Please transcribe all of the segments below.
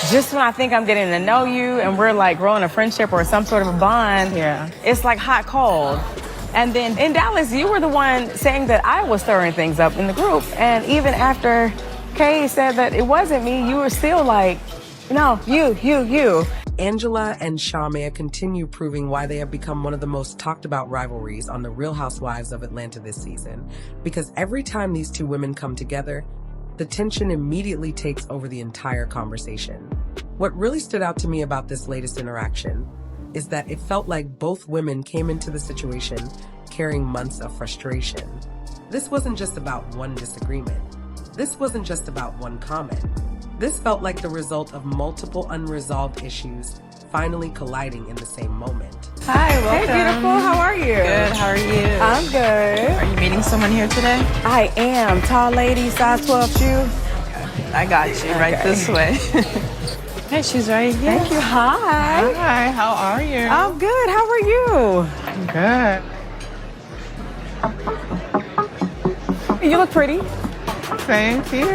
just when I think I'm getting to know you and we're like growing a friendship or some sort of a bond, it's like hot cold. And then in Dallas, you were the one saying that I was stirring things up in the group. And even after Kay said that it wasn't me, you were still like, no, you. Angela and Shamea continue proving why they have become one of the most talked about rivalries on the Real Housewives of Atlanta this season. Because every time these two women come together, the tension immediately takes over the entire conversation. What really stood out to me about this latest interaction is that it felt like both women came into the situation carrying months of frustration. This wasn't just about one disagreement. This wasn't just about one comment. This felt like the result of multiple unresolved issues finally colliding in the same moment. Hi, welcome. Hey, beautiful. How are you? Good. How are you? I'm good. Are you meeting someone here today? I am. Tall lady, size 12 shoe. Okay. I got you. Right this way. Hey, she's right here. Thank you. Hi. Hi. How are you? I'm good. How are you? Good. You look pretty. Thank you.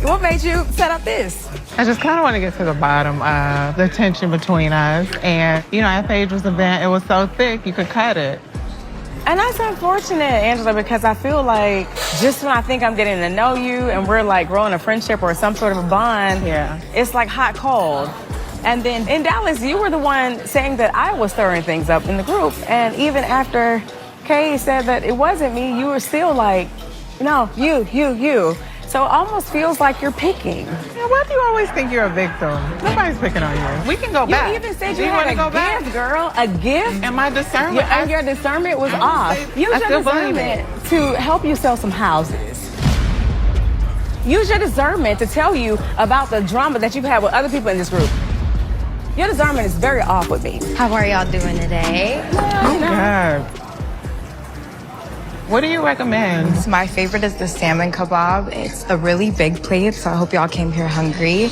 What made you set up this? I just kind of want to get to the bottom of the tension between us. And, you know, at Phaedra's event, it was so thick, you could cut it. And that's unfortunate, Angela, because I feel like just when I think I'm getting to know you and we're like growing a friendship or some sort of a bond, it's like hot cold. And then in Dallas, you were the one saying that I was stirring things up in the group. And even after Kay said that it wasn't me, you were still like, no, you. So it almost feels like you're picking. Yeah, why do you always think you're a victim? Nobody's picking on you. We can go back. You even said you had a gift, girl. A gift? And my discernment. And your discernment was off. Use your discernment to help you sell some houses. Use your discernment to tell you about the drama that you've had with other people in this group. Your discernment is very off with me. How are y'all doing today? Oh, God. What do you recommend? My favorite is the salmon kebab. It's a really big plate, so I hope y'all came here hungry.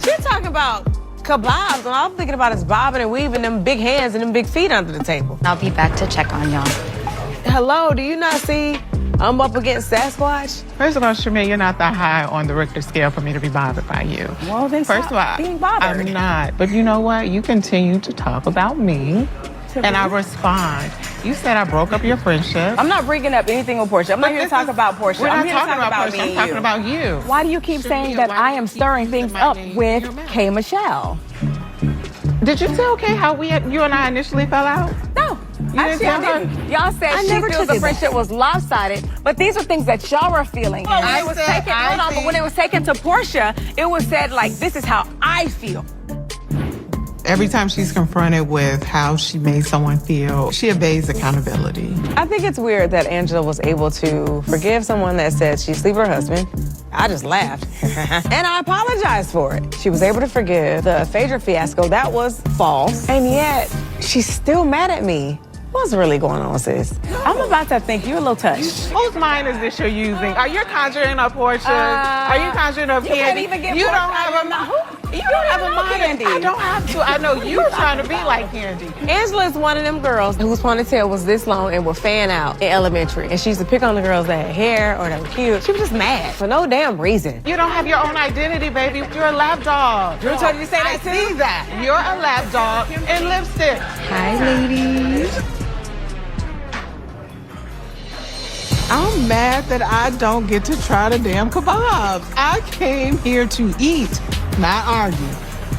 She's talking about kebabs, and all I'm thinking about is bobbing and weaving them big hands and them big feet under the table. I'll be back to check on y'all. Hello, do you not see I'm up against Sasquatch? First of all, Shamea, you're not that high on the Richter scale for me to be bothered by you. Well, then first of all, being bothered. I'm not. But you know what? You continue to talk about me, and I respond. You said I broke up your friendship. I'm not bringing up anything with Portia. I'm not here to talk about Portia. We're I'm not here talking to talk about about Portia. I'm talking about you. Why do you keep saying that I am stirring things up with Kay Michelle? Did you tell Kay how you and I initially fell out? No. Actually, I didn't. Y'all said she feels the friendship was lopsided, but these are things that y'all are feeling. Well, when it was taken to Portia, it was said like, this is how I feel. Every time she's confronted with how she made someone feel, she evades accountability. I think it's weird that Angela was able to forgive someone that said she sleep with her husband. I just laughed. And I apologized for it. She was able to forgive the Phaedra fiasco. That was false. And yet, she's still mad at me. What's really going on, sis? I'm about to think you're a little touched. Whose mind is this you're using? Are you conjuring up Portia? Are you conjuring up Candy? Can't even get you Portia don't have a mind. You don't have a mind. Candy. I don't have to. I know you're trying to be like Candy. Angela is one of them girls whose ponytail was this long and would fan out in elementary. And she used to pick on the girls that had hair or that were cute. She was just mad for no damn reason. You don't have your own identity, baby. You're a lap dog. Drew told you to say that too? I see that. You're a lap dog in lipstick. Hi, ladies. I'm mad that I don't get to try the damn kebabs. I came here to eat, not argue.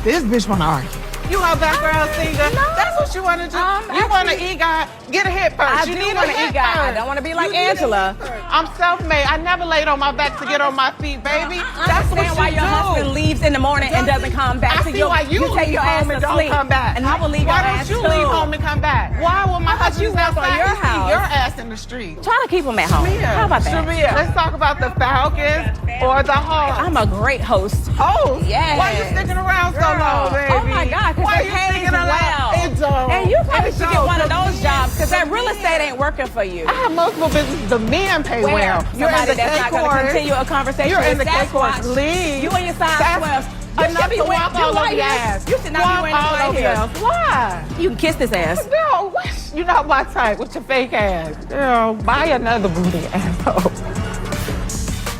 This bitch wanna argue. You a background singer. No. That's what you want to do. You want to EGOT. Get a hit first. I do want to EGOT. I don't want to be like Angela. I'm self-made. I never laid on my back to get on my feet, baby. That's what you why your husband leaves in the morning and doesn't come back. I see why you take your ass home and to don't sleep. come back. And I will leave your ass Why don't you leave home and come back? Why will my husband work on your house? Your ass in the street. Try to keep him at home. How about that? Shamea, let's talk about the Falcons or the Hawks. I'm a great host. Oh, yes. Why are you sticking around so long, baby? Oh my God, because it pays well. It don't. And you probably should get one of those jobs because that real estate ain't working for you. I have multiple businesses. The men pay well. You're in the that's not going to continue a conversation. You're in the Sasquatch. league. You and your size 12s. Enough to walk all over your ass. You should not be wearing this right here. Why? You can kiss this ass. No, you're not my type with your fake ass. Girl, buy another booty asshole.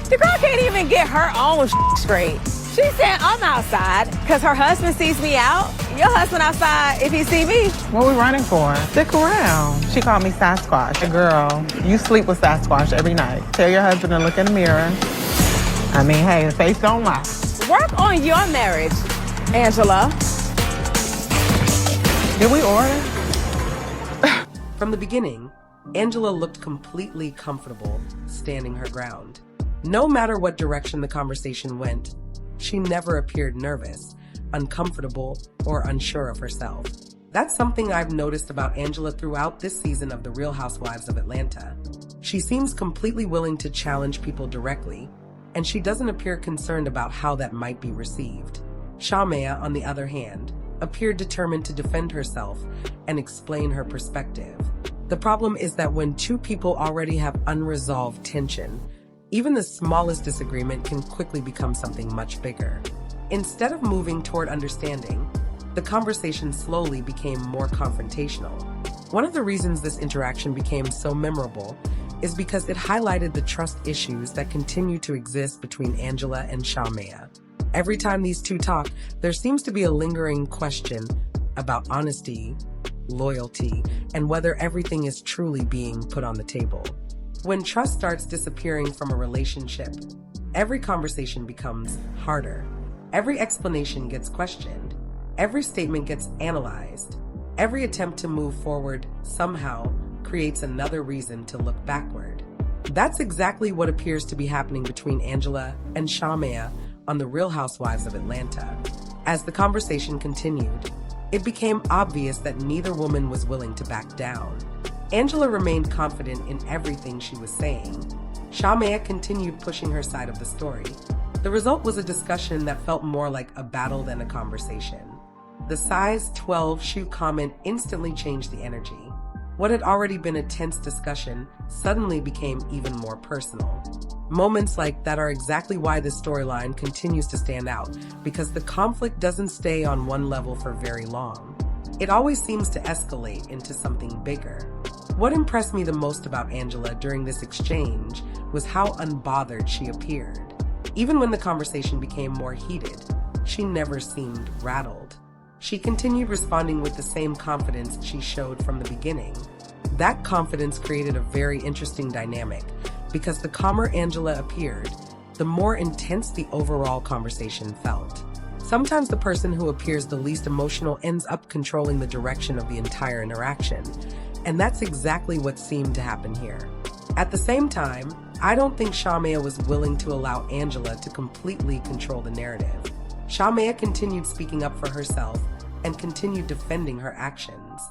The girl can't even get her own straight. She said, I'm outside because her husband sees me out. Your husband outside if he see me. What we running for? Stick around. She called me Sasquatch. Girl, you sleep with Sasquatch every night. Tell your husband to look in the mirror. I mean, hey, the face don't lie. Work on your marriage, Angela. Did we order? From the beginning, Angela looked completely comfortable standing her ground. No matter what direction the conversation went, she never appeared nervous, uncomfortable, or unsure of herself. That's something I've noticed about Angela throughout this season of The Real Housewives of Atlanta. She seems completely willing to challenge people directly, and she doesn't appear concerned about how that might be received. Shamea, on the other hand, appeared determined to defend herself and explain her perspective. The problem is that when two people already have unresolved tension, even the smallest disagreement can quickly become something much bigger. Instead of moving toward understanding, the conversation slowly became more confrontational. One of the reasons this interaction became so memorable is because it highlighted the trust issues that continue to exist between Angela and Shamea. Every time these two talk, there seems to be a lingering question about honesty, loyalty, and whether everything is truly being put on the table. When trust starts disappearing from a relationship, every conversation becomes harder. Every explanation gets questioned. Every statement gets analyzed. Every attempt to move forward somehow creates another reason to look backward. That's exactly what appears to be happening between Angela and Shamea on The Real Housewives of Atlanta. As the conversation continued, it became obvious that neither woman was willing to back down. Angela remained confident in everything she was saying. Shamea continued pushing her side of the story. The result was a discussion that felt more like a battle than a conversation. The size 12 shoe comment instantly changed the energy. What had already been a tense discussion suddenly became even more personal. Moments like that are exactly why this storyline continues to stand out, because the conflict doesn't stay on one level for very long. It always seems to escalate into something bigger. What impressed me the most about Angela during this exchange was how unbothered she appeared. Even when the conversation became more heated, she never seemed rattled. She continued responding with the same confidence she showed from the beginning. That confidence created a very interesting dynamic, because the calmer Angela appeared, the more intense the overall conversation felt. Sometimes the person who appears the least emotional ends up controlling the direction of the entire interaction, and that's exactly what seemed to happen here. At the same time, I don't think Shamea was willing to allow Angela to completely control the narrative. Shamea continued speaking up for herself and continued defending her actions.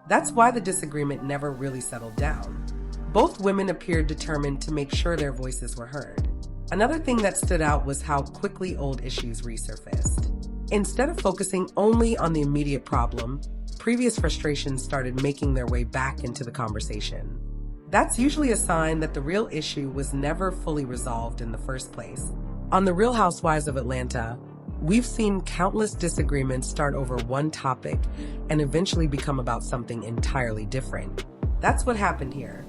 That's why the disagreement never really settled down. Both women appeared determined to make sure their voices were heard. Another thing that stood out was how quickly old issues resurfaced. Instead of focusing only on the immediate problem, previous frustrations started making their way back into the conversation. That's usually a sign that the real issue was never fully resolved in the first place. On The Real Housewives of Atlanta, we've seen countless disagreements start over one topic and eventually become about something entirely different. That's what happened here.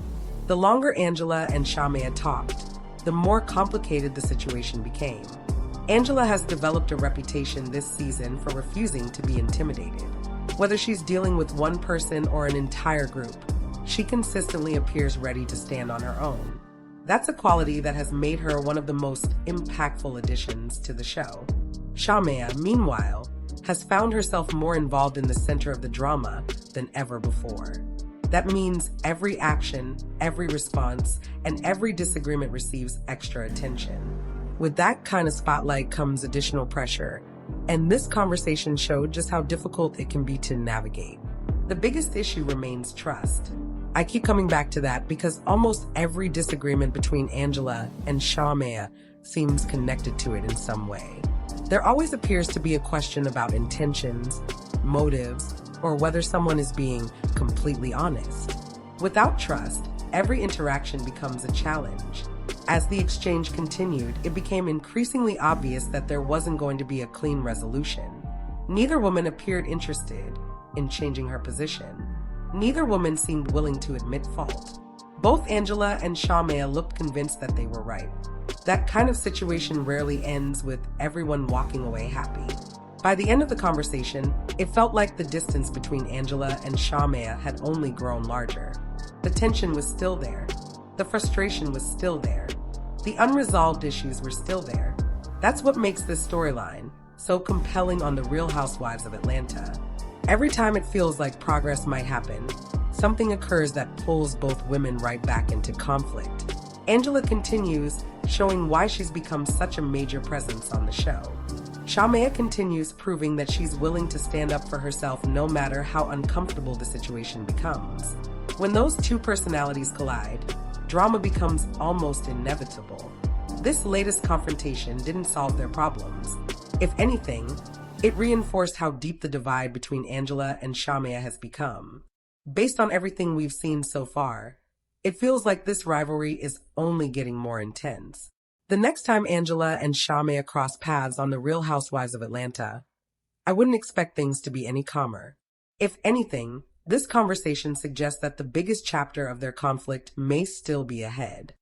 The longer Angela and Shamea talked, the more complicated the situation became. Angela has developed a reputation this season for refusing to be intimidated. Whether she's dealing with one person or an entire group, she consistently appears ready to stand on her own. That's a quality that has made her one of the most impactful additions to the show. Shamea, meanwhile, has found herself more involved in the center of the drama than ever before. That means every action, every response, and every disagreement receives extra attention. With that kind of spotlight comes additional pressure, and this conversation showed just how difficult it can be to navigate. The biggest issue remains trust. I keep coming back to that because almost every disagreement between Angela and Shamea seems connected to it in some way. There always appears to be a question about intentions, motives, or whether someone is being completely honest. Without trust, every interaction becomes a challenge. As the exchange continued, it became increasingly obvious that there wasn't going to be a clean resolution. Neither woman appeared interested in changing her position. Neither woman seemed willing to admit fault. Both Angela and Shamea looked convinced that they were right. That kind of situation rarely ends with everyone walking away happy. By the end of the conversation, it felt like the distance between Angela and Shamea had only grown larger. The tension was still there. The frustration was still there. The unresolved issues were still there. That's what makes this storyline so compelling on the Real Housewives of Atlanta. Every time it feels like progress might happen, something occurs that pulls both women right back into conflict. Angela continues, showing why she's become such a major presence on the show. Shamea continues, proving that she's willing to stand up for herself no matter how uncomfortable the situation becomes. When those two personalities collide, drama becomes almost inevitable. This latest confrontation didn't solve their problems. If anything, it reinforced how deep the divide between Angela and Shamea has become. Based on everything we've seen so far, it feels like this rivalry is only getting more intense. The next time Angela and Shamea cross paths on the Real Housewives of Atlanta, I wouldn't expect things to be any calmer. If anything, this conversation suggests that the biggest chapter of their conflict may still be ahead.